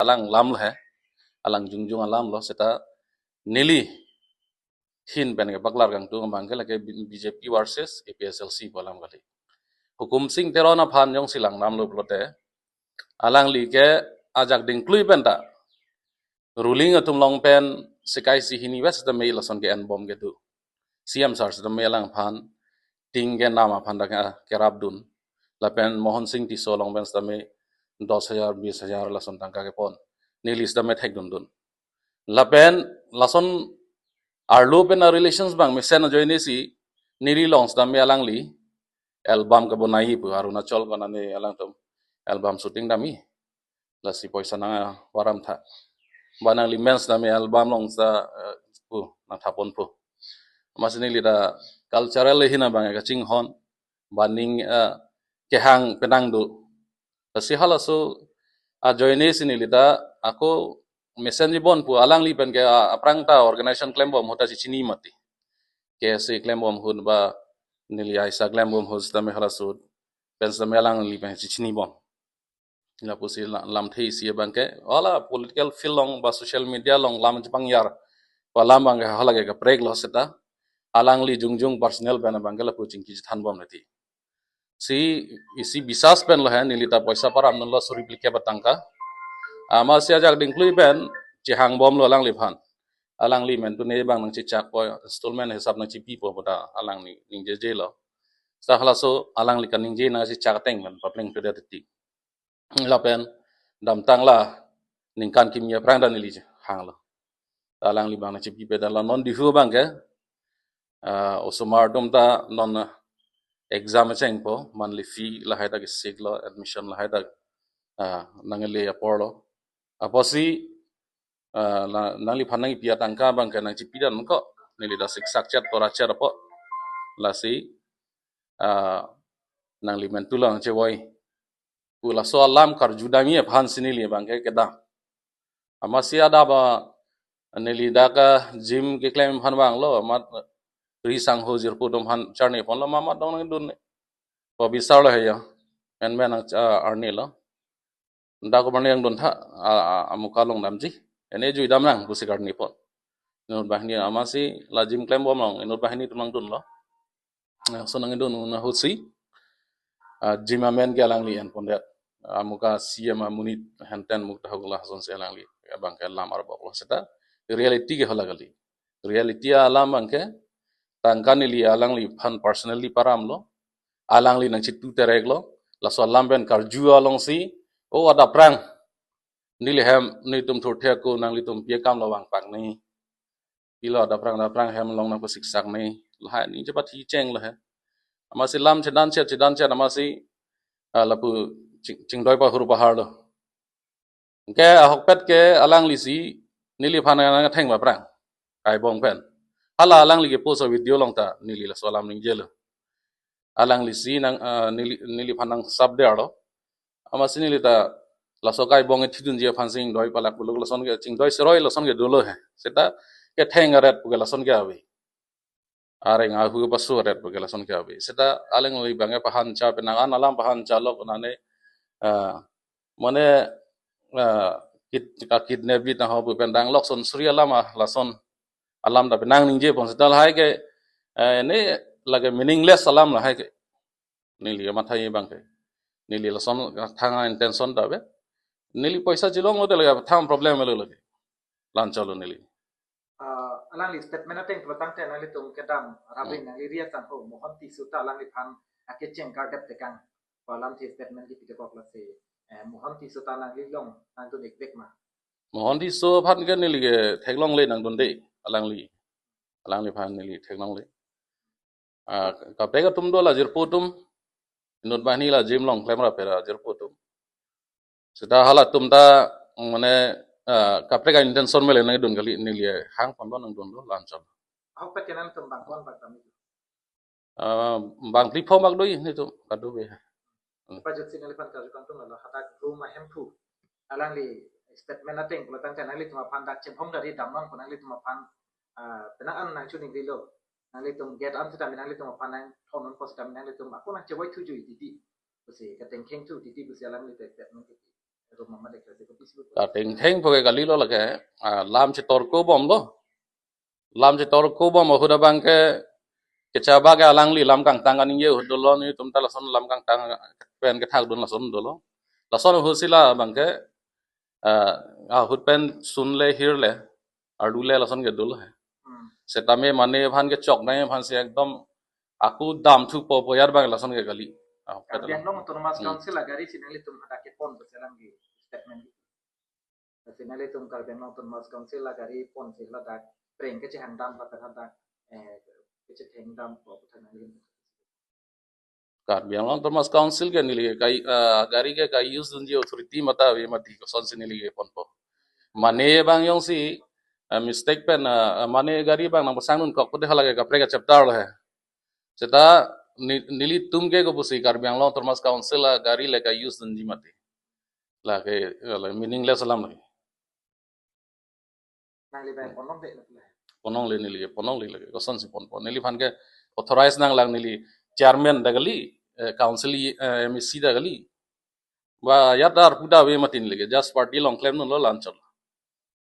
alang lam lo hai alang jungjung alam lo seta nili hin ben ke baklar gang tu bangke lake BJP versus APSLC bolam kali hukum sing terona phan jong silang nam lo plote alang li ke ajak ding klui penta ruling atum long pen sekai si hini wes the mail son ke en bom ke tu CM sar the mailang phan ting ke nama phan da ke rabdun lapen Mohan Singh ti so long pen stame 10,000 20,000 lason tangka ke pon nilis da me thek dun dun lapen lason arlo pen relations bang me sen join si niri longs da me alang li album ka bonai pu Arunachal kana ne alang tum album shooting dami la si poisa na waram tha banang li mens da me album long sa pu na thapon pu masini li da cultural hina bang ka ching hon baning kehang penang du si halasu a join sini li da ako mesen bon pu alang li pen ke aprang ta organization claim bom hota si chini mati ke si claim bom hun ba nili aisa claim bom hos da me halasu pen sa me alang li pen si chini bom la pusi lam thei si bangke wala political feel long ba social media long lam jpang yar wala bang hala ke preg lo seta alang li jungjung personal bana bangke la puching ki than bom nati si isi bisas pen lo hai nilita poisa param non lo suri plike batangka ama si ajak dingklui pen hang bom lo alang li phan alang li men tu ne bang nang chak po installment hisab nang pi po boda alang ni ning je lo sa hala so alang li kan ning je na chak teng men papling tu de ti lapen dam tang la ningkan kimia prang dan nili hang lo alang li bang na chipi pe dan la non di hu bang ke osomar dom ta non exam cheng po monthly fee la haida ke sig lo admission la haida nangeli apolo aposi nangli phanang pia tangka bang ke nang chipi dan ko nili da siksak chat tora chat po la si nangli mentulang chewoi pula so alam kar judami phan sinili bang ke da amasi ada ba nili da ka gym ke claim phan bang lo mat ri sang ho jir pu dom han charni pon lo mama dong nang dun ko bisar lo heya men men ang arni lo nda ko bang yang dun tha amuka long namji ene ju dam nang busi karni pon nur bahni amasi la gym claim bom long nur bahni tumang dun lo so nang dun na hosi gym amen ke lang li en pon det amuka siam munit hanten mukta hogla son se lang li bang ke lam ar boklo seta reality ke hola gali reality alam bang ke tangkani li alang li phan personally param lo alang li nang chitu terek lo la so lam ben kar ju along si o ada prang ni le hem ni tum thur the ko nang li tum pie kam lo wang pak ni ilo ada prang hem long nang ko siksak ni la ni je pat hi cheng lo he amasi lam chedan che amasi la pu ching doi pa huru pahar lo ke hokpet ke alang li si nili phan nang theng ba prang kai bong pen hala alang li ke poso video long ta nili la solam ning jelo alang li si nang nili phanang sab de aro ama sinili ta la so kai bong thidun je phan sing doi palak buluk la son ke ching doi seroi la son ke dolo he seta ke theng aret pu ke la son ke awi are nga hu pasu aret pu ke la son ke awi seta alang li bange pahan cha penang an alam pahan cha lok nane mane kit ka kidnap bit na ho pu pendang lok son surya lama la son alam da penang ning je pon setal hai ke ne lage meaningless alam la hai ke nili mathai bang ke nili la son thanga intention da be nili paisa jilong ode lage tham problem melo lage lan chalo nili alang li statement ateng protang te nali tum kedam rabin nali ria tan ho mohon ti suta alang li phan ake cheng ka dep tekang palam ti statement ki pite pok la se mohon ti suta nali long nang tu nek bek ma mohon di so phan ke nili ke theklong le nang don de alang li phan nili theklong le ka pega tum do la jir putum inut bahni la jim long klemra pera jir putum seta hala tum ta mane kapre ka intention mele nang don kali nili hang pon nang don lo lan chalo hok pet kenan tum bang kon bang tam bang pri phom bak doi ni tu kadu be pa jut sin nali phan ka kan tum la hata room hem thu alang li statement ateng protang te nali tum phan dak chem hom dari dam non kon nali tum phan penang an nang chuning dilo nali tum get am ta nali tum phan nang thon non post tam nali tum aku nang chewai thu jui titi busi ka tengkeng thu titi busi alang li te statement rumah mama deklar itu bislu ka teng teng page gali lo lage lam che tor ko bom lo lam che tor ko bom huda bang ke chaba ga alang li lam kang tang an ye hudolo ni tum ta lason lam kang tang pen ke thak don lason dolo lason husila bang ke hut pen sun le hir le ardu le lason ge dolo hai setame mane bhan ke chok nai bhan se ekdom aku dam thu po yar bang lason ge gali yang long autonomous council agari sinali tum ada ke pon besalam di statement sinali tum kal yang autonomous council agari pon sila dak preng ke cehang dam pada handa ke cehang dam po tanali kar biang long termas council ke nili kai gari ke kai use dunji authority mata we mati ko son sinili ge pon po mane bang yong si mistake pen mane gari bang nang pasang nun kok pede halage ka prega chapter lo hai seta nili tum ke ko pusi kar biang long termas council gari le kai use dunji mati la ke meaningless lam lagi nali bay ponong de la ponong le nili ponong le lage ko son si pon pon nili phan ke authorize nang lang nili chairman dagali council mec dagali ba yadar puda we matin lege just party long claim no lo lanchol